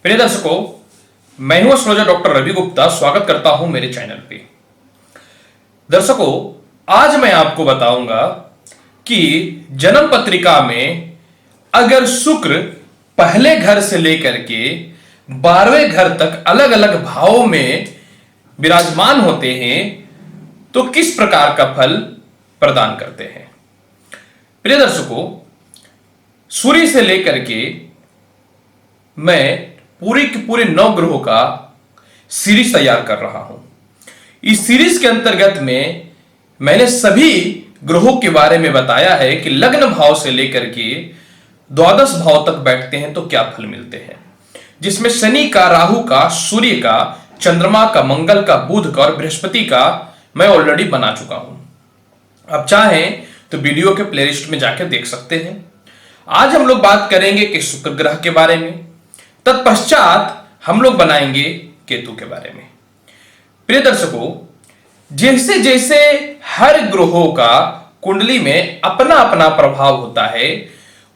प्रिय दर्शकों, मैं हूं एस्ट्रोलॉजर डॉक्टर रवि गुप्ता। स्वागत करता हूं मेरे चैनल पे। दर्शकों, आज मैं आपको बताऊंगा कि जन्म पत्रिका में अगर शुक्र पहले घर से लेकर के 12वें घर तक अलग अलग भावों में विराजमान होते हैं तो किस प्रकार का फल प्रदान करते हैं। प्रिय दर्शकों, सूर्य से लेकर के मैं पूरे के पूरे 9 ग्रहों का सीरीज तैयार कर रहा हूं। इस सीरीज के अंतर्गत में मैंने सभी ग्रहों के बारे में बताया है कि लग्न भाव से लेकर के द्वादश भाव तक बैठते हैं तो क्या फल मिलते हैं, जिसमें शनि का, राहु का, सूर्य का, चंद्रमा का, मंगल का, बुध का और बृहस्पति का मैं ऑलरेडी बना चुका हूं। अब चाहें तो वीडियो के प्लेलिस्ट में जाकर देख सकते हैं। आज हम लोग बात करेंगे कि शुक्र ग्रह के बारे में, तत्पश्चात हम लोग बनाएंगे केतु के बारे में। प्रिय दर्शकों, जैसे जैसे हर ग्रहों का कुंडली में अपना अपना प्रभाव होता है,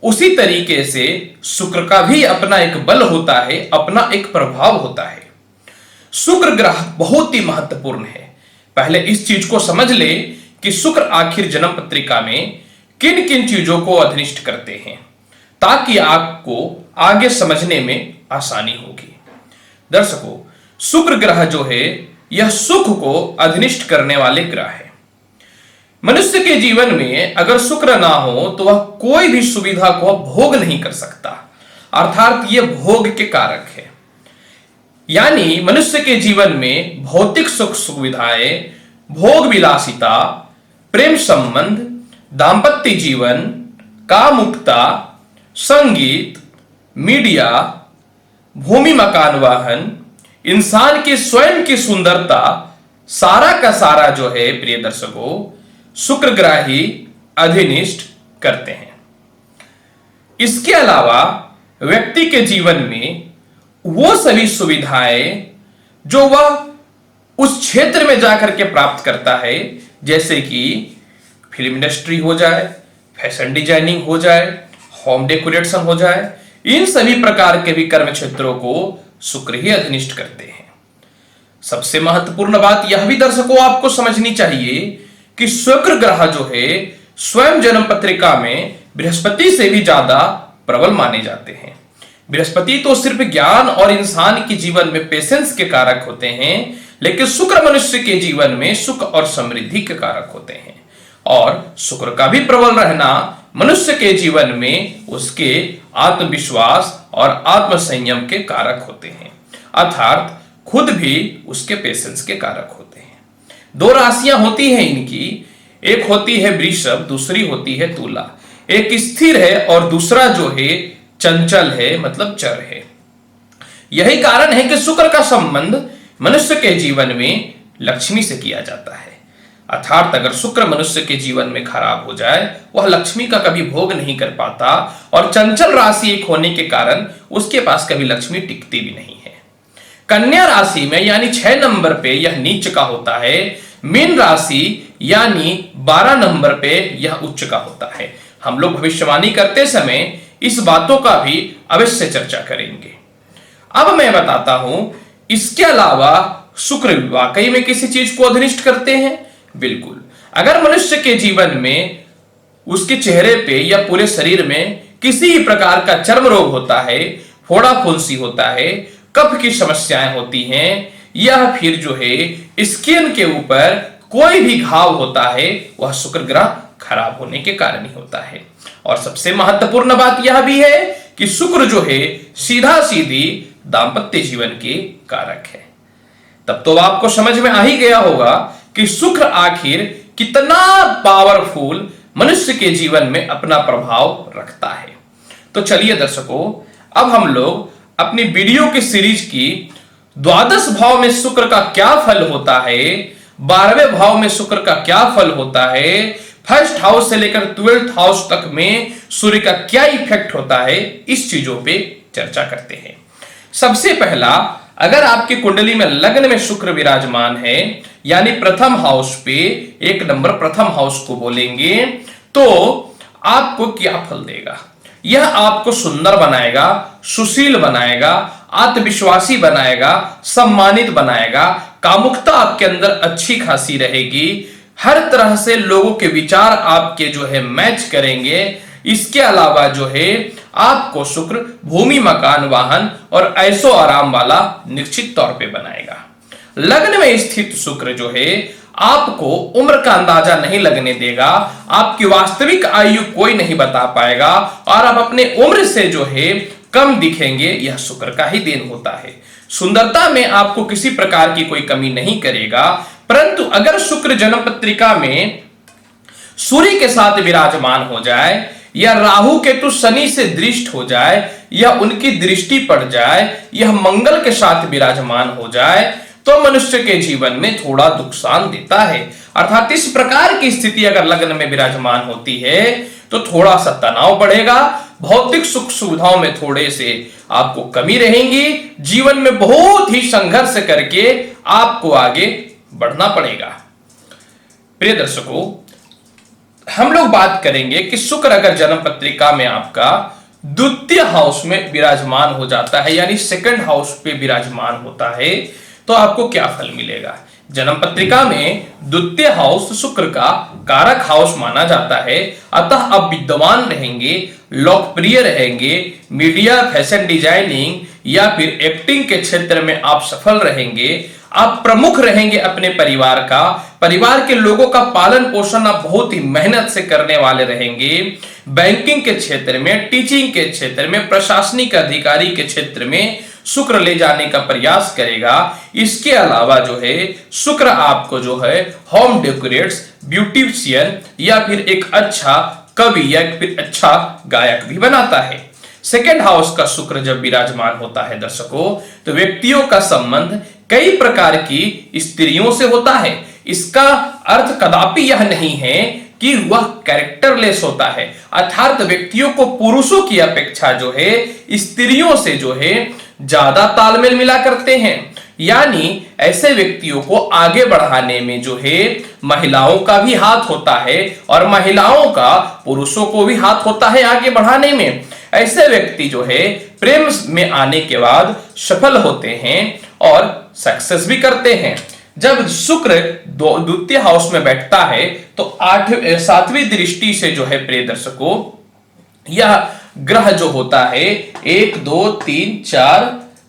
उसी तरीके से शुक्र का भी अपना एक बल होता है, अपना एक प्रभाव होता है। शुक्र ग्रह बहुत ही महत्वपूर्ण है। पहले इस चीज को समझ ले कि शुक्र आखिर जन्म पत्रिका में किन किन चीजों को अधिनिष्ठ करते हैं, ताकि आपको आगे समझने में आसानी होगी। दर्शकों, शुक्र ग्रह जो है यह सुख को अधिनिष्ठ करने वाले ग्रह है। मनुष्य के जीवन में अगर शुक्र ना हो तो वह कोई भी सुविधा को भोग नहीं कर सकता, अर्थात यह भोग के कारक है। यानी मनुष्य के जीवन में भौतिक सुख सुविधाएं, भोग विलासिता, प्रेम संबंध, दाम्पत्य जीवन, कामुकता, संगीत, मीडिया, भूमि मकान वाहन, इंसान की स्वयं की सुंदरता, सारा का सारा जो है प्रिय दर्शकों शुक्र ग्रह ही अधिनिष्ठ करते हैं। इसके अलावा व्यक्ति के जीवन में वो सभी सुविधाएं जो वह उस क्षेत्र में जाकर के प्राप्त करता है, जैसे कि फिल्म इंडस्ट्री हो जाए, फैशन डिजाइनिंग हो जाए, होम डेकोरेशन हो जाए, इन सभी प्रकार के भी कर्म क्षेत्रों को शुक्र ही अधिनिष्ठ करते हैं। सबसे महत्वपूर्ण बात यह भी दर्शकों आपको समझनी चाहिए कि शुक्र ग्रह जो है स्वयं जन्म पत्रिका में बृहस्पति से भी ज्यादा प्रबल माने जाते हैं। बृहस्पति तो सिर्फ ज्ञान और इंसान के जीवन में पेशेंस के कारक होते हैं, लेकिन शुक्र मनुष्य के जीवन में सुख और समृद्धि के कारक होते हैं। और शुक्र का भी प्रबल रहना मनुष्य के जीवन में उसके आत्मविश्वास और आत्म संयम के कारक होते हैं, अर्थात खुद भी उसके पेशेंस के कारक होते हैं। 2 राशियां होती हैं इनकी, एक होती है वृषभ, दूसरी होती है तुला। एक स्थिर है और दूसरा जो है चंचल है, मतलब चर है। यही कारण है कि शुक्र का संबंध मनुष्य के जीवन में लक्ष्मी से किया जाता है, अर्थात अगर शुक्र मनुष्य के जीवन में खराब हो जाए वह लक्ष्मी का कभी भोग नहीं कर पाता, और चंचल राशि एक होने के कारण उसके पास कभी लक्ष्मी टिकती भी नहीं है। कन्या राशि में यानी 6 नंबर पे यह नीच का होता है। मीन राशि यानी 12 नंबर पे यह उच्च का होता है। हम लोग भविष्यवाणी करते समय इस बातों का भी अवश्य चर्चा करेंगे। अब मैं बताता हूं इसके अलावा शुक्र वाकई में किसी चीज को अधिनिष्ठ करते हैं। बिल्कुल, अगर मनुष्य के जीवन में उसके चेहरे पे या पूरे शरीर में किसी भी प्रकार का चर्म रोग होता है, फोड़ा फुंसी होता है, कफ की समस्याएं होती हैं, या फिर जो है स्किन के ऊपर कोई भी घाव होता है, वह शुक्र ग्रह खराब होने के कारण ही होता है। और सबसे महत्वपूर्ण बात यह भी है कि शुक्र जो है सीधा सीधी दाम्पत्य जीवन के कारक है। तब तो आपको समझ में आ ही गया होगा कि शुक्र आखिर कितना पावरफुल मनुष्य के जीवन में अपना प्रभाव रखता है। तो चलिए दर्शकों, अब हम लोग अपनी वीडियो की सीरीज की द्वादश भाव में शुक्र का क्या फल होता है, 12वें भाव में शुक्र का क्या फल होता है, फर्स्ट हाउस से लेकर 12th हाउस तक में सूर्य का क्या इफेक्ट होता है, इस चीजों पे चर्चा करते हैं। सबसे पहला, अगर आपकी कुंडली में लग्न में शुक्र विराजमान है, यानी प्रथम हाउस पे, 1 नंबर प्रथम हाउस को बोलेंगे, तो आपको क्या फल देगा? यह आपको सुंदर बनाएगा, सुशील बनाएगा, आत्मविश्वासी बनाएगा, सम्मानित बनाएगा, कामुकता आपके अंदर अच्छी खासी रहेगी, हर तरह से लोगों के विचार आपके जो है मैच करेंगे। इसके अलावा जो है आपको शुक्र भूमि, मकान, वाहन और ऐशो आराम वाला निश्चित तौर पे बनाएगा। लग्न में स्थित शुक्र जो है आपको उम्र का अंदाजा नहीं लगने देगा, आपकी वास्तविक आयु कोई नहीं बता पाएगा और आप अपने उम्र से जो है कम दिखेंगे। यह शुक्र का ही देन होता है। सुंदरता में आपको किसी प्रकार की कोई कमी नहीं करेगा, परंतु अगर शुक्र जन्म पत्रिका में सूर्य के साथ विराजमान हो जाए या राहु केतु शनि से दृष्ट हो जाए या उनकी दृष्टि पड़ जाए, यह मंगल के साथ विराजमान हो जाए तो मनुष्य के जीवन में थोड़ा नुकसान देता है। अर्थात इस प्रकार की स्थिति अगर लग्न में विराजमान होती है तो थोड़ा सा तनाव बढ़ेगा, भौतिक सुख सुविधाओं में थोड़े से आपको कमी रहेगी, जीवन में बहुत ही संघर्ष करके आपको आगे बढ़ना पड़ेगा। प्रिय दर्शकों, हम लोग बात करेंगे कि शुक्र अगर जन्म पत्रिका में आपका द्वितीय हाउस में विराजमान हो जाता है, यानी सेकंड हाउस पे विराजमान होता है, तो आपको क्या फल मिलेगा। जन्म पत्रिका में द्वितीय हाउस शुक्र का कारक हाउस माना जाता है, अतः आप विद्वान रहेंगे, लोकप्रिय रहेंगे, मीडिया, फैशन डिजाइनिंग या फिर एक्टिंग के क्षेत्र में आप सफल रहेंगे, आप प्रमुख रहेंगे अपने परिवार का, परिवार के लोगों का पालन पोषण आप बहुत ही मेहनत से करने वाले रहेंगे, बैंकिंग के क्षेत्र में, टीचिंग के क्षेत्र में, प्रशासनिक अधिकारी के क्षेत्र में शुक्र ले जाने का प्रयास करेगा। इसके अलावा जो है शुक्र आपको जो है होम डेकोरेट्स, ब्यूटिशियन या फिर एक अच्छा कवि या फिर अच्छा गायक भी बनाता है। सेकेंड हाउस का शुक्र जब विराजमान होता है दर्शकों, तो व्यक्तियों का संबंध कई प्रकार की स्त्रियों से होता है। इसका अर्थ कदापि यह नहीं है कि वह कैरेक्टरलेस होता है, अर्थात व्यक्तियों को पुरुषों की अपेक्षा जो है स्त्रियों से जो है ज्यादा तालमेल मिला करते हैं। यानी ऐसे व्यक्तियों को आगे बढ़ाने में जो है महिलाओं का भी हाथ होता है और महिलाओं का पुरुषों को भी हाथ होता है आगे बढ़ाने में। ऐसे व्यक्ति जो है प्रेम में आने के बाद सफल होते हैं और सक्सेस भी करते हैं। जब शुक्र द्वितीय हाउस में बैठता है तो 7वीं दृष्टि से जो है प्रिय दर्शकों, यह ग्रह जो होता है 1 2 3 4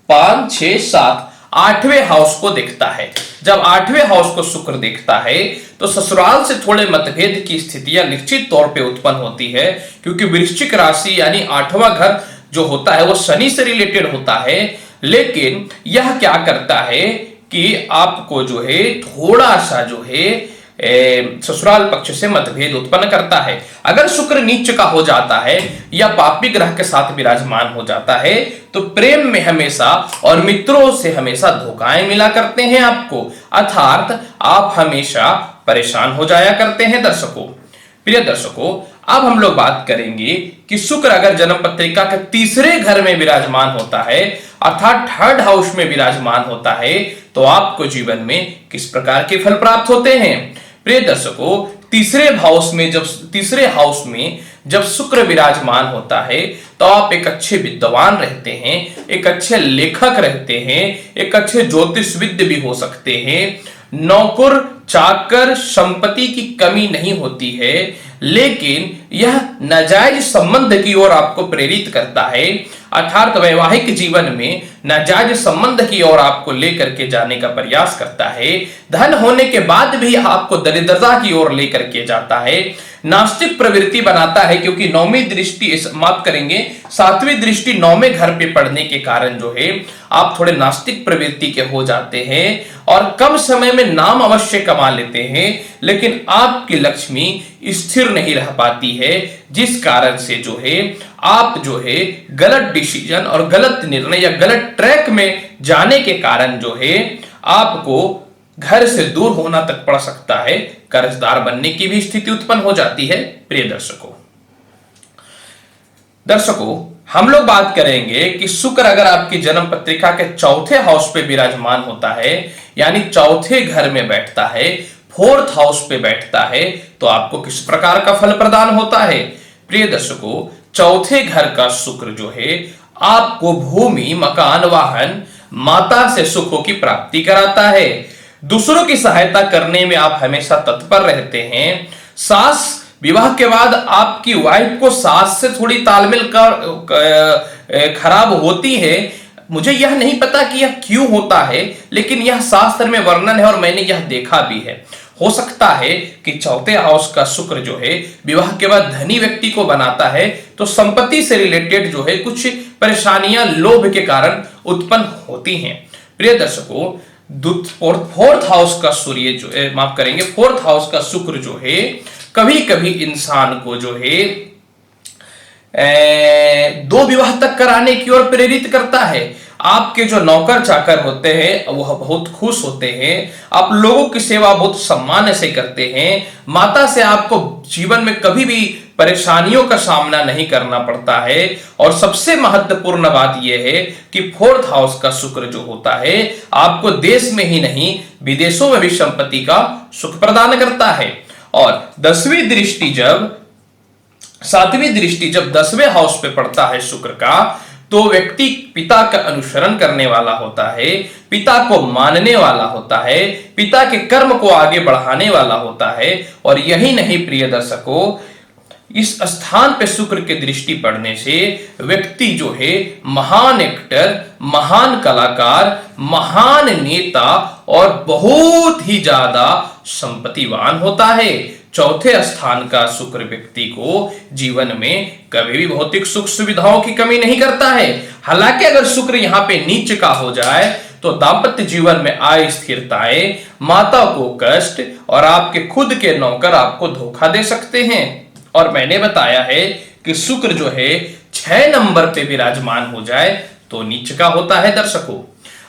5 6 7 8वें हाउस को देखता है। जब 8वें हाउस को शुक्र देखता है तो ससुराल से थोड़े मतभेद की स्थितियां निश्चित तौर पे उत्पन्न होती है, क्योंकि वृश्चिक राशि यानी 8वां घर जो होता है वो शनि से रिलेटेड होता है। लेकिन यह क्या करता है कि आपको जो है थोड़ा सा जो है ससुराल पक्ष से मतभेद उत्पन्न करता है। अगर शुक्र नीच का हो जाता है या पापी ग्रह के साथ विराजमान हो जाता है तो प्रेम में हमेशा और मित्रों से हमेशा धोखाएं मिला करते हैं आपको, अर्थात आप हमेशा परेशान हो जाया करते हैं दर्शकों। प्रिय दर्शकों, अब हम लोग बात करेंगे कि शुक्र अगर जन्म पत्रिका के तीसरे घर में विराजमान होता है, अर्थात थर्ड हाउस में विराजमान होता है, तो आपको जीवन में किस प्रकार के फल प्राप्त होते हैं। प्रिय दर्शकों, तीसरे हाउस में जब शुक्र विराजमान होता है तो आप एक अच्छे विद्वान रहते हैं, एक अच्छे लेखक रहते हैं, एक अच्छे ज्योतिषविद भी हो सकते हैं, नौकर चाकर संपत्ति की कमी नहीं होती है, लेकिन यह नाजायज संबंध की ओर आपको प्रेरित करता है, अर्थात वैवाहिक जीवन में नाजायज संबंध की ओर आपको लेकर के जाने का प्रयास करता है। धन होने के बाद भी आपको दरिद्रता की ओर लेकर के जाता है, नास्तिक प्रवृत्ति बनाता है, क्योंकि 9वीं दृष्टि माफ करेंगे 7वीं दृष्टि 9वें घर पे पड़ने के कारण जो है आप थोड़े नास्तिक प्रवृत्ति के हो जाते हैं और कम समय में नाम अवश्य कमा लेते हैं, लेकिन आपकी लक्ष्मी स्थिर नहीं रह पाती है, जिस कारण से जो है आप जो है गलत डिसीजन और गलत निर्णय या गलत ट्रैक में जाने के कारण जो है आपको घर से दूर होना तक पड़ सकता है, कर्जदार बनने की भी स्थिति उत्पन्न हो जाती है। प्रिय दर्शकों, हम लोग बात करेंगे कि शुक्र अगर आपकी जन्म पत्रिका के चौथे हाउस पे विराजमान होता है, यानी चौथे घर में बैठता है, फोर्थ हाउस पे बैठता है, तो आपको किस प्रकार का फल प्रदान होता है। प्रिय दर्शकों, चौथे घर का शुक्र जो है आपको भूमि, मकान, वाहन, माता से सुखों की प्राप्ति कराता है। दूसरों की सहायता करने में आप हमेशा तत्पर रहते हैं। सास, विवाह के बाद आपकी वाइफ को सास से थोड़ी तालमेल खराब होती है। मुझे यह नहीं पता कि यह क्यों होता है, लेकिन यह शास्त्र में वर्णन है और मैंने यह देखा भी है। हो सकता है कि चौथे हाउस का शुक्र जो है विवाह के बाद धनी व्यक्ति को बनाता है, तो संपत्ति से रिलेटेड जो है कुछ परेशानियां लोभ के कारण उत्पन्न होती हैं। प्रिय दर्शकों, फोर्थ हाउस का सूर्य जो है, माफ करेंगे, फोर्थ हाउस का शुक्र जो है कभी कभी इंसान को जो है दो विवाह तक कराने की ओर प्रेरित करता है। आपके जो नौकर चाकर होते हैं वह बहुत खुश होते हैं। आप लोगों की सेवा बहुत सम्मान से करते हैं। माता से आपको जीवन में कभी भी परेशानियों का सामना नहीं करना पड़ता है। और सबसे महत्वपूर्ण बात यह है कि फोर्थ हाउस का शुक्र जो होता है आपको देश में ही नहीं विदेशों में भी संपत्ति का सुख प्रदान करता है। और सातवीं दृष्टि जब 10वें हाउस पे पड़ता है शुक्र का, तो व्यक्ति पिता का अनुसरण करने वाला होता है, पिता को मानने वाला होता है, पिता के कर्म को आगे बढ़ाने वाला होता है। और यही नहीं प्रिय दर्शकों, इस स्थान पे शुक्र की दृष्टि पड़ने से व्यक्ति जो है महान एक्टर, महान कलाकार, महान नेता और बहुत ही ज्यादा संपत्तिवान होता है। चौथे स्थान का शुक्र व्यक्ति को जीवन में कभी भी भौतिक सुख सुविधाओं की कमी नहीं करता है। हालांकि अगर शुक्र यहाँ पे नीच का हो जाए तो दाम्पत्य जीवन में आय स्थिरताएं, माता को कष्ट और आपके खुद के नौकर आपको धोखा दे सकते हैं। और मैंने बताया है कि शुक्र जो है 6 नंबर पे विराजमान हो जाए तो नीच का होता है। दर्शकों,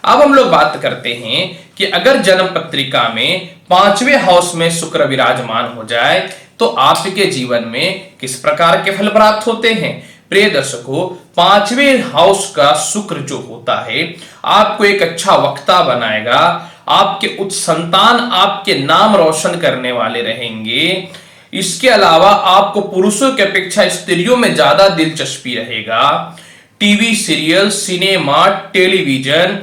अब हम लोग बात करते हैं कि अगर जन्म पत्रिका में 5वें हाउस में शुक्र विराजमान हो जाए तो आपके जीवन में किस प्रकार के फल प्राप्त होते हैं। प्रिय दर्शकों, 5वें हाउस का शुक्र जो होता है आपको एक अच्छा वक्ता बनाएगा। आपके उच्च संतान आपके नाम रोशन करने वाले रहेंगे। इसके अलावा आपको पुरुषों की अपेक्षा स्त्रियों में ज्यादा दिलचस्पी रहेगा। टीवी सीरियल, सिनेमा, टेलीविजन,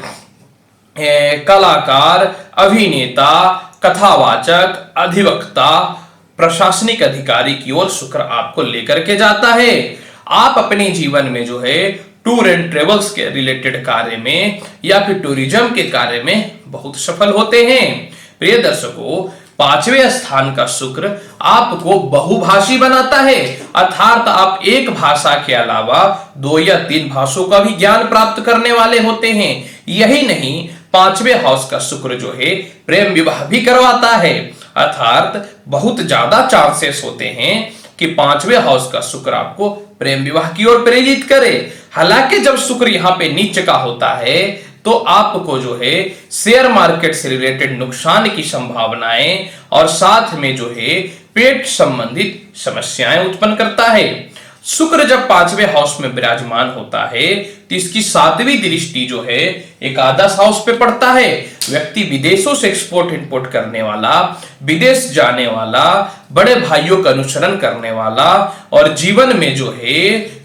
कलाकार, अभिनेता, कथावाचक, अधिवक्ता, प्रशासनिक अधिकारी की ओर शुक्र आपको लेकर के जाता है। आप अपने जीवन में जो है टूर एंड ट्रेवल्स के रिलेटेड कार्य में या फिर टूरिज्म के कार्य में बहुत सफल होते हैं। प्रिय दर्शकों, 5वें स्थान का शुक्र आपको बहुभाषी बनाता है, अर्थात आप एक भाषा के अलावा 2 या 3 भाषाओं का भी ज्ञान प्राप्त करने वाले होते हैं। यही नहीं, 5वें हाउस का शुक्र जो है प्रेम विवाह भी करवाता है, अर्थात बहुत ज्यादा चांसेस होते हैं कि 5वें हाउस का शुक्र आपको प्रेम विवाह की ओर प्रेरित करे। हालांकि जब शुक्र यहाँ पे नीच का होता है तो आपको जो है शेयर मार्केट से रिलेटेड नुकसान की संभावनाएं और साथ में जो है पेट संबंधित समस्याएं उत्पन्न करता है। शुक्र जब 5वें हाउस में विराजमान होता है तो इसकी 7वीं दृष्टि जो है एकादश हाउस पे पड़ता है। व्यक्ति विदेशों से एक्सपोर्ट इंपोर्ट करने वाला, विदेश जाने वाला, बड़े भाइयों का अनुसरण करने वाला और जीवन में जो है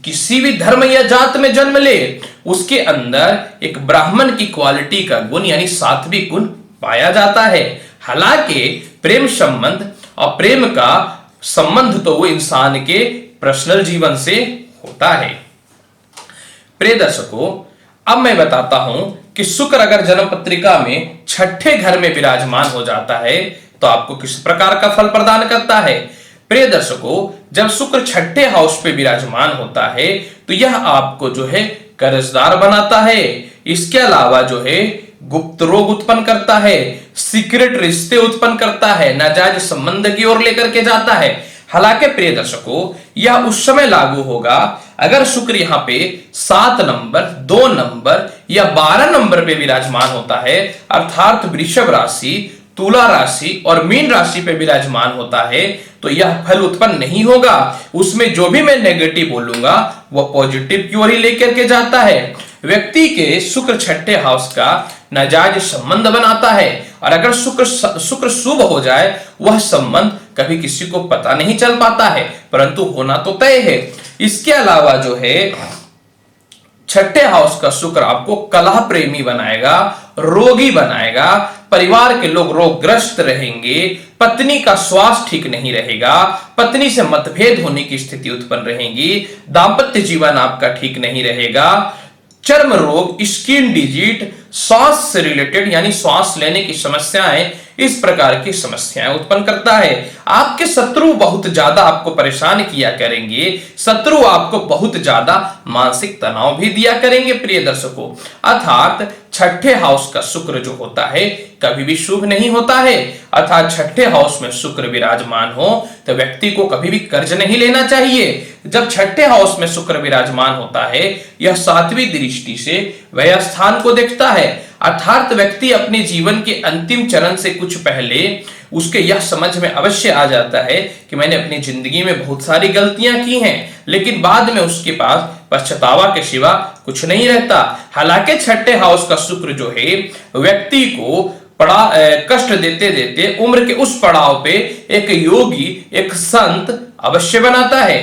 किसी भी धर्म या जात में जन्म ले उसके अंदर एक ब्राह्मण की क्वालिटी का गुण यानी सात्विक गुण पाया जाता है। हालांकि प्रेम संबंध और प्रेम का संबंध तो वो इंसान के पर्सनल जीवन से होता है। प्रिय दर्शकों, अब मैं बताता हूं कि शुक्र अगर जन्म पत्रिका में 6ठे घर में विराजमान हो जाता है तो आपको किस प्रकार का फल प्रदान करता है। प्रिय दर्शकों, जब शुक्र 6ठे हाउस पे विराजमान होता है तो यह आपको जो है कर्जदार बनाता है। इसके अलावा जो है गुप्त रोग उत्पन्न करता है, सीक्रेट रिश्ते उत्पन्न करता है, नाजायज संबंध की ओर लेकर के जाता है। हालांकि प्रिय दर्शकों, यह उस समय लागू होगा अगर शुक्र यहाँ पे 7 नंबर, 2 नंबर या 12 नंबर पे विराजमान होता है, अर्थात वृषभ राशि, तुला राशि और मीन राशि पे विराजमान होता है तो यह फल उत्पन्न नहीं होगा। उसमें जो भी मैं नेगेटिव बोलूंगा वह पॉजिटिव की ओर ही लेकर के जाता है। व्यक्ति के शुक्र 6ठे हाउस का नाजायज संबंध बनाता है और अगर शुक्र शुभ हो जाए वह संबंध कभी किसी को पता नहीं चल पाता है, परंतु होना तो तय है। इसके अलावा जो है छठे हाउस का शुक्र आपको कलह प्रेमी बनाएगा, रोगी बनाएगा, परिवार के लोग रोगग्रस्त रहेंगे, पत्नी का स्वास्थ्य ठीक नहीं रहेगा, पत्नी से मतभेद होने की स्थिति उत्पन्न रहेगी, दाम्पत्य जीवन आपका ठीक नहीं रहेगा, चर्म रोग, स्किन डिजीज, श्वास से रिलेटेड यानी श्वास लेने की समस्याएं, इस प्रकार की समस्याएं उत्पन्न करता है। आपके शत्रु बहुत ज्यादा आपको परेशान किया करेंगे, शत्रु आपको बहुत ज्यादा मानसिक तनाव भी दिया करेंगे प्रिय दर्शकों। अर्थात छठे हाउस का शुक्र जो होता है कभी भी शुभ नहीं होता है। अर्थात छठे हाउस में शुक्र विराजमान हो तो व्यक्ति को कभी भी कर्ज नहीं लेना चाहिए। जब छठे हाउस में शुक्र विराजमान होता है, यह सातवीं दृष्टि से व्यय स्थान को देखता है। अर्थात व्यक्ति अपने जीवन के अंतिम चरण से कुछ पहले उसके यह समझ में अवश्य आ जाता है कि मैंने अपनी जिंदगी में बहुत सारी गलतियां की हैं, लेकिन बाद में उसके पास पश्चातावा के सिवा कुछ नहीं रहता। हालांकि छठे हाउस का शुक्र जो है व्यक्ति को कष्ट देते देते उम्र के उस पड़ाव पे एक योगी, एक संत अवश्य बनाता है।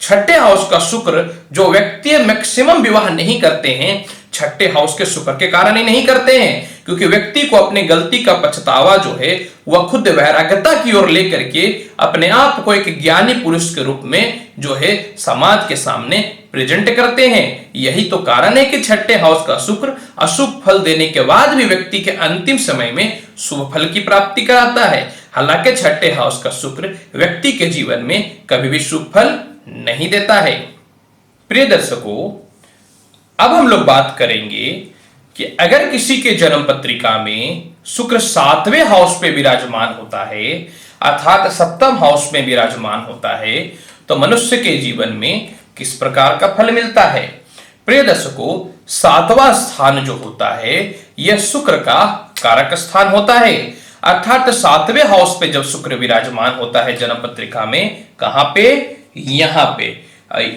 छठे हाउस का शुक्र जो व्यक्ति मैक्सिमम विवाह नहीं करते हैं, छठे हाउस के शुक्र के कारण ही नहीं करते हैं, क्योंकि व्यक्ति को अपनी गलती का पछतावा जो है वह खुद वैराग्यता की ओर लेकर के अपने आप को एक ज्ञानी पुरुष के रूप में जो है समाज के सामने प्रेजेंट करते हैं। यही तो कारण है कि छठे हाउस का शुक्र अशुभ फल देने के बाद भी व्यक्ति के अंतिम समय में शुभ फल की प्राप्ति कराता है। हालांकि छठे हाउस का शुक्र व्यक्ति के जीवन में कभी भी शुभ फल नहीं देता है। प्रिय दर्शकों, अब हम लोग बात करेंगे कि अगर किसी के जन्म पत्रिका में शुक्र सातवें हाउस पे विराजमान होता है, अर्थात सप्तम हाउस में विराजमान होता है, तो मनुष्य के जीवन में किस प्रकार का फल मिलता है। प्रिय दर्शकों, सातवां स्थान जो होता है यह शुक्र का कारक स्थान होता है। अर्थात सातवें हाउस पे जब शुक्र विराजमान होता है जन्म पत्रिका में, कहां पे, यहां पे।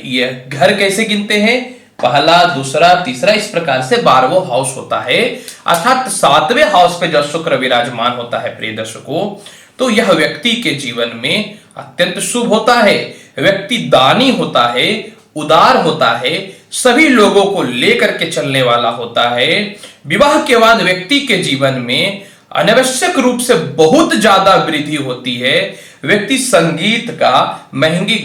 यह घर कैसे गिनते हैं, पहला, दूसरा, तीसरा, इस प्रकार से 12वां हाउस होता है। अर्थात सातवें हाउस पे जब शुक्र विराजमान होता है प्रिय दर्शकों, तो यह व्यक्ति के जीवन में अत्यंत शुभ होता है। व्यक्ति दानी होता है, उदार होता है, सभी लोगों को लेकर के चलने वाला होता है। विवाह के बाद व्यक्ति के जीवन में अनावश्यक रूप से बहुत ज्यादा वृद्धि होती है। व्यक्ति संगीत का, महंगी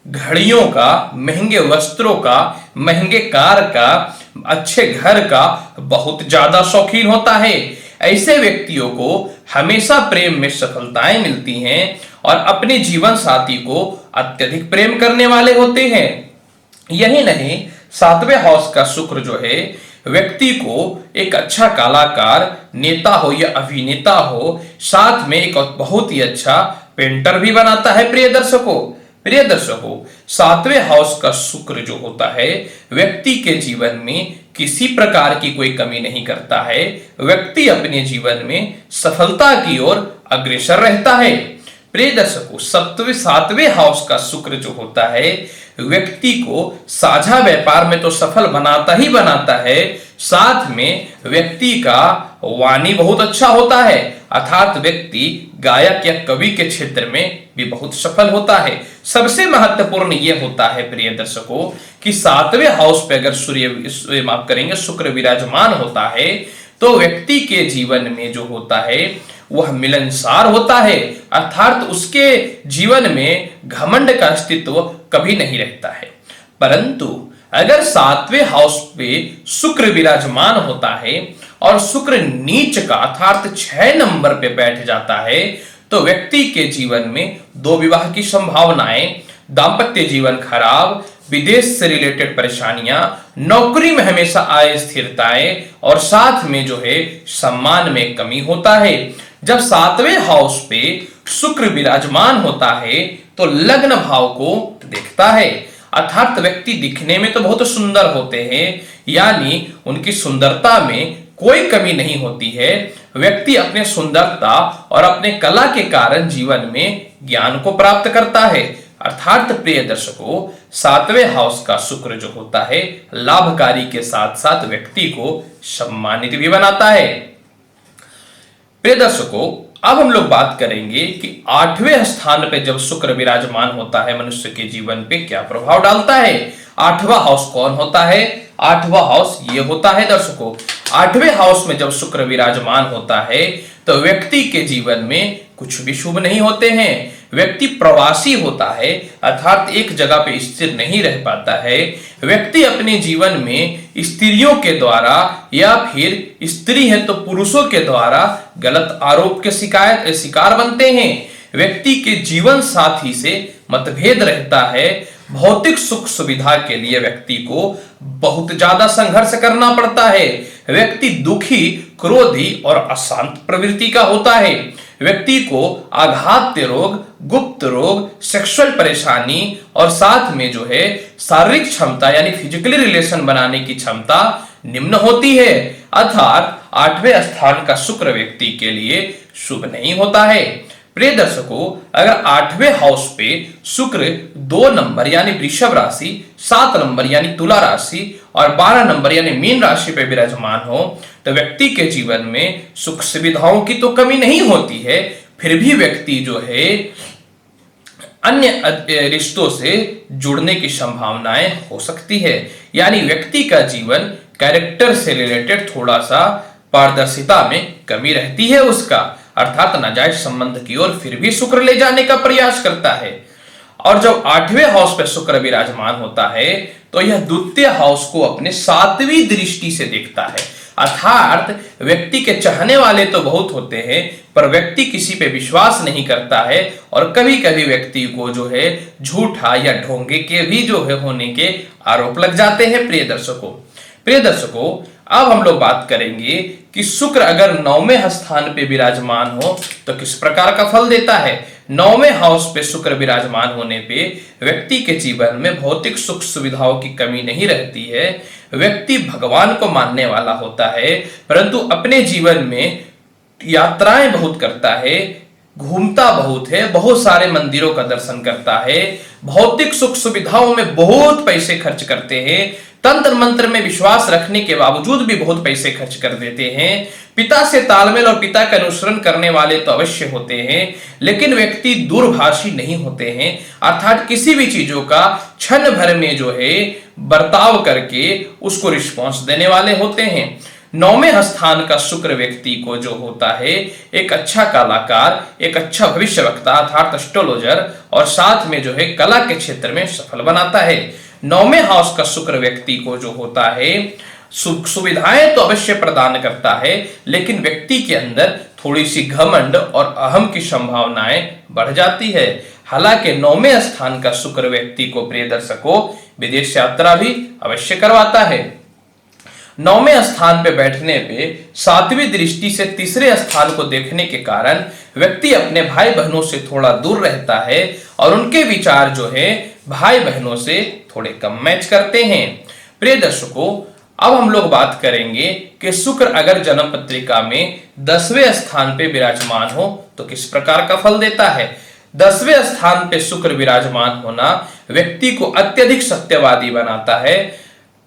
घड़ियों का, महंगे वस्त्रों का, महंगे कार का, अच्छे घर का बहुत ज्यादा शौकीन होता है। ऐसे व्यक्तियों को हमेशा प्रेम में सफलताएं मिलती हैं और अपने जीवन साथी को अत्यधिक प्रेम करने वाले होते हैं। यही नहीं, सातवें हाउस का शुक्र जो है व्यक्ति को एक अच्छा कलाकार, नेता हो या अभिनेता हो, साथ में एक बहुत ही अच्छा पेंटर भी बनाता है। प्रिय दर्शकों, सातवें हाउस का शुक्र जो होता है व्यक्ति के जीवन में किसी प्रकार की कोई कमी नहीं करता है। व्यक्ति अपने जीवन में सफलता की ओर अग्रसर रहता है। प्रिय दर्शकों, सातवें हाउस का शुक्र जो होता है व्यक्ति को साझा व्यापार में तो सफल बनाता ही बनाता है, साथ में व्यक्ति का वाणी बहुत अच्छा होता है। अर्थात व्यक्ति गायक या कवि के क्षेत्र में भी बहुत सफल होता है। सबसे महत्वपूर्ण यह होता है प्रिय दर्शकों कि सातवें हाउस पे अगर शुक्र विराजमान होता है तो व्यक्ति के जीवन में जो होता है वह मिलनसार होता है। अर्थात उसके जीवन में घमंड का अस्तित्व कभी नहीं रहता है। परंतु अगर सातवें हाउस पे शुक्र विराजमान होता है और शुक्र नीच का अर्थात 6 नंबर पे बैठ जाता है तो व्यक्ति के जीवन में 2 विवाह की संभावनाएं, दाम्पत्य जीवन खराब, विदेश से रिलेटेड परेशानियां, नौकरी में हमेशा अस्थिरताएं और साथ में जो है सम्मान में कमी होता है। जब सातवें हाउस पे शुक्र विराजमान होता है तो लग्न भाव को देखता है। अर्थात व्यक्ति दिखने में तो बहुत सुंदर होते हैं, यानी उनकी सुंदरता में कोई कमी नहीं होती है। व्यक्ति अपने सुंदरता और अपने कला के कारण जीवन में ज्ञान को प्राप्त करता है। अर्थात प्रिय दर्शकों, सातवें हाउस का शुक्र जो होता है लाभकारी के साथ साथ व्यक्ति को सम्मानित भी बनाता है। प्रिय दर्शकों, अब हम लोग बात करेंगे कि 8वें स्थान पे जब शुक्र विराजमान होता है मनुष्य के जीवन पे क्या प्रभाव डालता है। 8वां हाउस कौन होता है? 8वां हाउस ये होता है दर्शकों, 8वें हाउस में जब शुक्र विराजमान होता है तो व्यक्ति के जीवन में कुछ भी शुभ नहीं होते हैं। व्यक्ति प्रवासी होता है, अर्थात एक जगह पे स्थिर नहीं रह पाता है। व्यक्ति अपने जीवन में स्त्रियों के द्वारा या फिर स्त्री है तो पुरुषों के द्वारा गलत आरोप के शिकार बनते हैं। व्यक्ति के जीवन साथी से मतभेद रहता है। भौतिक सुख सुविधा के लिए व्यक्ति को बहुत ज्यादा संघर्ष करना पड़ता है। व्यक्ति दुखी, क्रोधी और अशांत प्रवृत्ति का होता है। व्यक्ति को आघात्य रोग, गुप्त रोग, सेक्सुअल परेशानी और साथ में जो है शारीरिक क्षमता यानी फिजिकली रिलेशन बनाने की क्षमता निम्न होती है। अर्थात 8वें स्थान का शुक्र व्यक्ति के लिए शुभ नहीं होता है। प्रिय दर्शकों, अगर 8वें हाउस पे शुक्र 2 नंबर यानी वृषभ राशि, 7 नंबर यानी तुला राशि और 12 नंबर यानी मीन राशि पे विराजमान हो तो व्यक्ति के जीवन में सुख सुविधाओं की तो कमी नहीं होती है, फिर भी व्यक्ति जो है अन्य रिश्तों से जुड़ने की संभावनाएं हो सकती है। यानी व्यक्ति का जीवन कैरेक्टर से रिलेटेड थोड़ा सा पारदर्शिता में कमी रहती है उसका, अर्थात नाजायज संबंध की ओर फिर भी शुक्र ले जाने का प्रयास करता है। और जब 8वें हाउस पे शुक्र विराजमान होता है तो यह द्वितीय हाउस को अपने 7वीं दृष्टि से देखता है। अर्थात व्यक्ति के चाहने वाले तो बहुत होते हैं पर व्यक्ति किसी पे विश्वास नहीं करता है और कभी कभी व्यक्ति को जो है झूठा या ढोंगे के भी जो है होने के आरोप लग जाते हैं। प्रिय दर्शकों, अब हम लोग बात करेंगे कि शुक्र अगर 9वें स्थान पे विराजमान हो तो किस प्रकार का फल देता है। 9वें हाउस पे शुक्र विराजमान होने पे व्यक्ति के जीवन में भौतिक सुख सुविधाओं की कमी नहीं रहती है। व्यक्ति भगवान को मानने वाला होता है परंतु अपने जीवन में यात्राएं बहुत करता है, घूमता बहुत है, बहुत सारे मंदिरों का दर्शन करता है, भौतिक सुख सुविधाओं में बहुत पैसे खर्च करते हैं, तंत्र मंत्र में विश्वास रखने के बावजूद भी बहुत पैसे खर्च कर देते हैं। पिता से तालमेल और पिता का अनुसरण करने वाले तो अवश्य होते हैं लेकिन व्यक्ति दूरभाषी नहीं होते हैं, अर्थात किसी भी चीजों का क्षण भर में जो है बर्ताव करके उसको रिस्पॉन्स देने वाले होते हैं। 9वें स्थान का शुक्र व्यक्ति को जो होता है एक अच्छा कलाकार, एक अच्छा भविष्य वक्ता अर्थात एस्ट्रोलॉजर और साथ में जो है कला के क्षेत्र में सफल बनाता है। 9वें हाउस का शुक्र व्यक्ति को जो होता है सुख सुविधाएं तो अवश्य प्रदान करता है लेकिन व्यक्ति के अंदर थोड़ी सी घमंड और अहम की संभावनाएं बढ़ जाती है। हालांकि 9वें स्थान का शुक्र व्यक्ति को प्रिय दर्शकों विदेश यात्रा भी अवश्य करवाता है। 9वें स्थान पे बैठने पे 7वीं दृष्टि से तीसरे स्थान को देखने के कारण व्यक्ति अपने भाई बहनों से थोड़ा दूर रहता है और उनके विचार जो है भाई बहनों से थोड़े कम मैच करते हैं। प्रिय दर्शकों, अब हम लोग बात करेंगे कि शुक्र अगर जन्म पत्रिका में 10वें स्थान पे विराजमान हो तो किस प्रकार का फल देता है। 10वें स्थान पे शुक्र विराजमान होना व्यक्ति को अत्यधिक सत्यवादी बनाता है,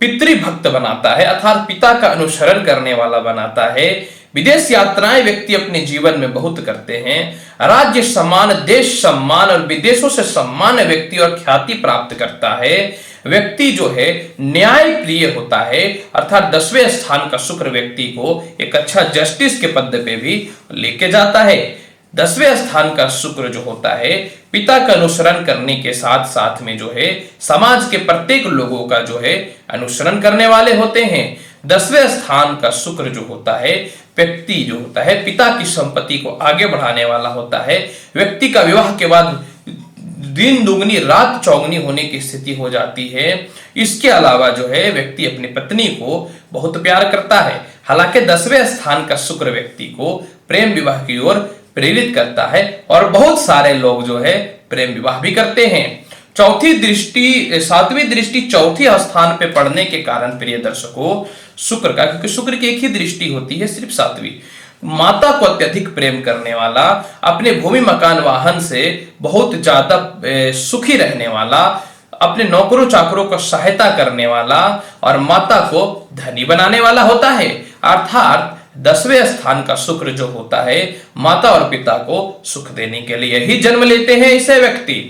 पितृभक्त बनाता है अर्थात पिता का अनुसरण करने वाला बनाता है। विदेश यात्राएं व्यक्ति अपने जीवन में बहुत करते हैं। राज्य सम्मान, देश सम्मान और विदेशों से सम्मान व्यक्ति और ख्याति प्राप्त करता है। व्यक्ति जो है न्याय प्रिय होता है अर्थात 10वें स्थान का शुक्र व्यक्ति को एक अच्छा जस्टिस के पद पे भी लेके जाता है। 10वें स्थान का शुक्र जो होता है पिता का अनुसरण करने के साथ साथ में जो है समाज के प्रत्येक लोगों का जो है अनुसरण करने वाले होते हैं। 10वें स्थान का शुक्र जो होता है व्यक्ति जो होता है पिता की संपत्ति को आगे बढ़ाने वाला होता है। व्यक्ति का विवाह के बाद दिन दुगनी रात चौगनी होने की स्थिति हो जाती है। इसके अलावा जो है व्यक्ति अपनी पत्नी को बहुत प्यार करता है। हालांकि 10वें स्थान का शुक्र व्यक्ति को प्रेम विवाह की ओर प्रेरित करता है और बहुत सारे लोग जो है प्रेम विवाह भी करते हैं। 7वीं दृष्टि चौथी स्थान पे पड़ने के कारण प्रिय दर्शकों शुक्र का, क्योंकि शुक्र की एक ही दृष्टि होती है सिर्फ 7वीं, माता को अत्यधिक प्रेम करने वाला, अपने भूमि मकान वाहन से बहुत ज्यादा सुखी रहने वाला, अपने नौकरों चाकरों को सहायता करने वाला और माता को धनी बनाने वाला होता है। अर्थात 10वें स्थान का शुक्र जो होता है माता और पिता को सुख देने के लिए ही जन्म लेते हैं ऐसे व्यक्ति।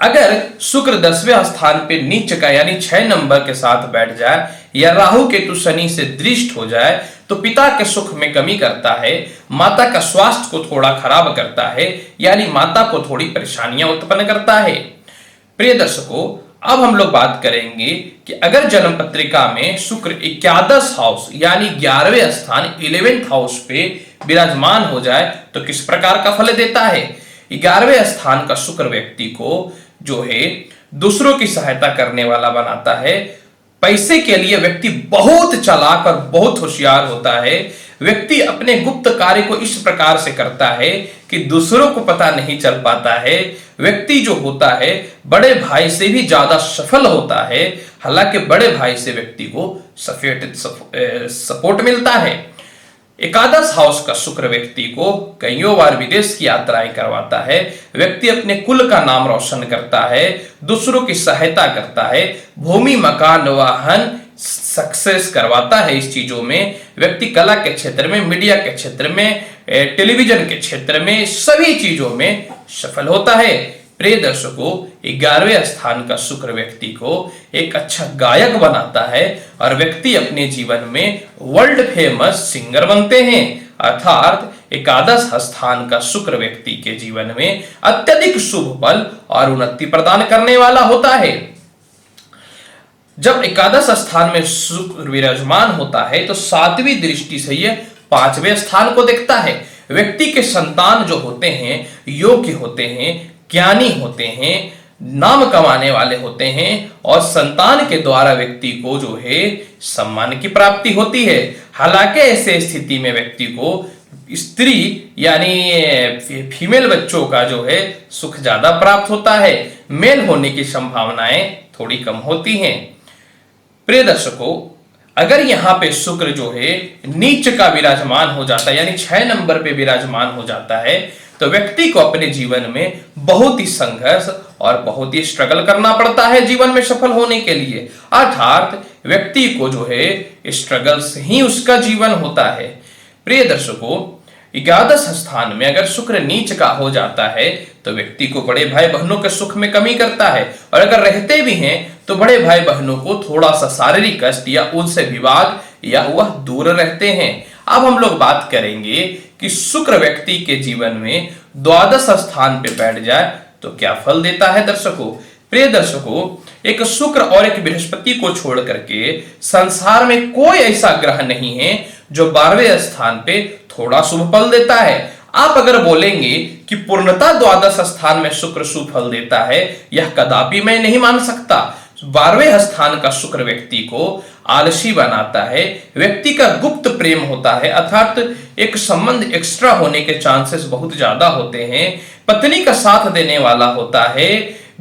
अगर शुक्र 10वें स्थान पे नीच का यानी 6 नंबर के साथ बैठ जाए या राहु केतु शनि से दृष्ट हो जाए तो पिता के सुख में कमी करता है, माता का स्वास्थ्य को थोड़ा खराब करता है, यानी माता को थोड़ी परेशानियां उत्पन्न करता है। प्रिय दर्शकों, अब हम लोग बात करेंगे कि अगर जन्म पत्रिका में शुक्र 11 हाउस यानी 11वें स्थान 11th हाउस पे विराजमान हो जाए तो किस प्रकार का फल देता है। 11वें स्थान का शुक्र व्यक्ति को जो है दूसरों की सहायता करने वाला बनाता है। पैसे के लिए व्यक्ति बहुत चालाक और बहुत होशियार होता है। व्यक्ति अपने गुप्त कार्य को इस प्रकार से करता है कि दूसरों को पता नहीं चल पाता है। व्यक्ति जो होता है बड़े भाई से भी ज्यादा सफल होता है, हालांकि बड़े भाई से व्यक्ति को सपोर्ट मिलता है। 11 हाउस का शुक्र व्यक्ति को कईयों बार विदेश की यात्राएं करवाता है। व्यक्ति अपने कुल का नाम रोशन करता है, दूसरों की सहायता करता है, भूमि मकान वाहन सक्सेस करवाता है। इस चीजों में व्यक्ति कला के क्षेत्र में, मीडिया के क्षेत्र में, टेलीविजन के क्षेत्र में, सभी चीजों में सफल होता है। प्रिय दर्शकों, 11वें स्थान का शुक्र व्यक्ति को एक अच्छा गायक बनाता है और व्यक्ति अपने जीवन में वर्ल्ड फेमस सिंगर बनते हैं। अर्थात 11 स्थान का शुक्र व्यक्ति के जीवन में अत्यधिक शुभ फल और उन्नति प्रदान करने वाला होता है। जब 11 स्थान में शुक्र विराजमान होता है तो 7वीं दृष्टि से यह 5वें स्थान को देखता है। व्यक्ति के संतान जो होते हैं योग्य होते हैं, ज्ञानी होते हैं, नाम कमाने वाले होते हैं और संतान के द्वारा व्यक्ति को जो है सम्मान की प्राप्ति होती है। हालांकि ऐसे स्थिति में व्यक्ति को स्त्री यानी फीमेल बच्चों का जो है सुख ज्यादा प्राप्त होता है, मेल होने की संभावनाएं थोड़ी कम होती हैं। प्रिय दर्शकों, अगर यहाँ पे शुक्र जो है नीच का विराजमान हो जाता है यानी 6 नंबर पे विराजमान हो जाता है तो व्यक्ति को अपने जीवन में बहुत ही संघर्ष और बहुत ही स्ट्रगल करना पड़ता है जीवन में सफल होने के लिए। अर्थात व्यक्ति को जो है स्ट्रगल से ही उसका जीवन होता है। प्रिय दर्शकों, 11 स्थान में अगर शुक्र नीच का हो जाता है तो व्यक्ति को बड़े भाई बहनों के सुख में कमी करता है और अगर रहते भी हैं तो बड़े भाई बहनों को थोड़ा सा शारीरिक कष्ट या उनसे विवाद या वह दूर रहते हैं। अब हम लोग बात करेंगे कि शुक्र व्यक्ति के जीवन में 12 स्थान पे बैठ जाए तो क्या फल देता है। दर्शकों, प्रिय दर्शकों, एक शुक्र और एक बृहस्पति को छोड़ करके संसार में कोई ऐसा ग्रह नहीं है जो 12वें स्थान पे थोड़ा शुभ फल देता है। आप अगर बोलेंगे कि पूर्णता 12 स्थान में शुक्र शुभ फल देता है, यह कदापि मैं नहीं मान सकता। 12वें स्थान का शुक्र व्यक्ति को आलसी बनाता है, व्यक्ति का गुप्त प्रेम होता है, अर्थात एक संबंध एक्स्ट्रा होने के चांसेस बहुत ज्यादा होते हैं, पत्नी का साथ देने वाला होता है,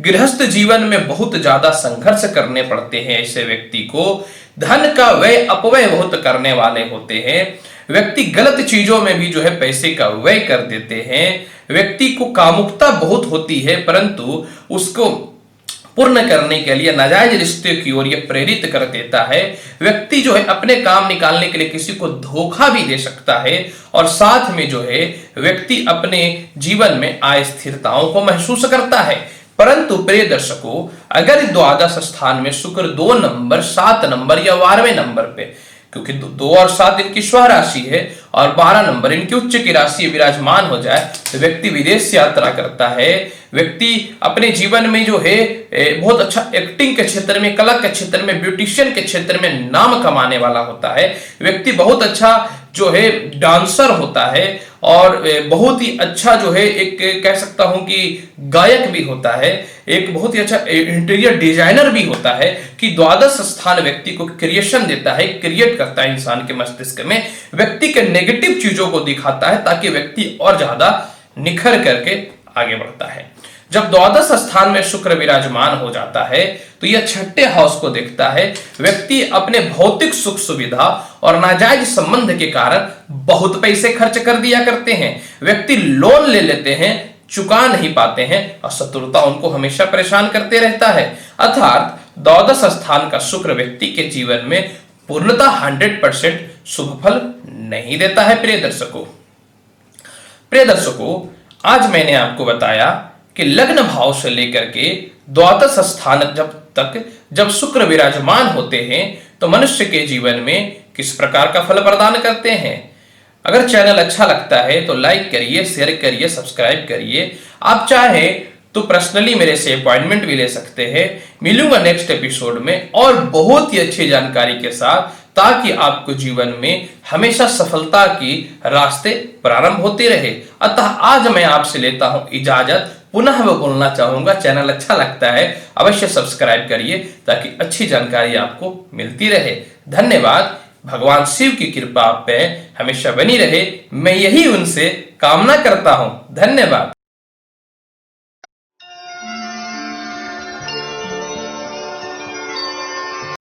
गृहस्थ जीवन में बहुत ज्यादा संघर्ष करने पड़ते हैं ऐसे व्यक्ति को, धन का व्यय अपव्यय बहुत करने वाले होते हैं, व्यक्ति गलत चीजों में भी जो है पैसे का व्यय कर देते हैं, व्यक्ति को कामुकता बहुत होती है परंतु उसको पूर्ण करने के लिए नाजायज रिश्ते की ओर यह प्रेरित कर देता है। व्यक्ति जो है अपने काम निकालने के लिए किसी को धोखा भी दे सकता है और साथ में जो है व्यक्ति अपने जीवन में अस्थिरताओं को महसूस करता है। परंतु प्रिय दर्शकों, अगर 12 स्थान में शुक्र 2 नंबर, 7 नंबर या 12वें नंबर पे, क्योंकि 2 और 7 इनकी स्व राशि है और 12 नंबर इनकी उच्च की राशि विराजमान हो जाए तो व्यक्ति विदेश यात्रा करता है। व्यक्ति अपने जीवन में जो है बहुत अच्छा एक्टिंग के क्षेत्र में, कला के क्षेत्र में, ब्यूटिशियन के क्षेत्र में नाम कमाने वाला होता है। व्यक्ति बहुत अच्छा जो है डांसर होता है और बहुत ही अच्छा जो है एक कह सकता हूं कि गायक भी होता है, एक बहुत ही अच्छा इंटीरियर डिजाइनर भी होता है कि 12 स्थान व्यक्ति को क्रिएशन देता है, क्रिएट करता है इंसान के मस्तिष्क में, व्यक्ति के नेगेटिव चीजों को दिखाता है ताकि व्यक्ति और ज्यादा निखर करके आगे बढ़ता है। जब 12 स्थान में शुक्र विराजमान हो जाता है तो यह 6ठे हाउस को देखता है। व्यक्ति अपने भौतिक सुख सुविधा और नाजायज संबंध के कारण बहुत पैसे खर्च कर दिया करते हैं। व्यक्ति लोन ले लेते हैं, चुका नहीं पाते हैं और शत्रुता उनको हमेशा परेशान करते रहता है। अर्थात 12 स्थान का शुक्र व्यक्ति के जीवन में पूर्णतः 100% शुभ फल नहीं देता है। प्रिय दर्शकों, आज मैंने आपको बताया कि लग्न भाव से लेकर के द्वादश स्थान जब शुक्र विराजमान होते हैं तो मनुष्य के जीवन में किस प्रकार का फल प्रदान करते हैं। अगर चैनल अच्छा लगता है तो लाइक करिए, शेयर करिए, सब्सक्राइब करिए। आप चाहे तो पर्सनली मेरे से अपॉइंटमेंट भी ले सकते हैं। मिलूंगा नेक्स्ट एपिसोड में और बहुत ही अच्छी जानकारी के साथ, ताकि आपको जीवन में हमेशा सफलता की रास्ते प्रारंभ होते रहे। अतः आज मैं आपसे लेता हूं इजाजत। पुनः मैं बोलना चाहूंगा, चैनल अच्छा लगता है अवश्य सब्सक्राइब करिए ताकि अच्छी जानकारी आपको मिलती रहे। धन्यवाद। भगवान शिव की कृपा आप पे हमेशा बनी रहे, मैं यही उनसे कामना करता हूं। धन्यवाद।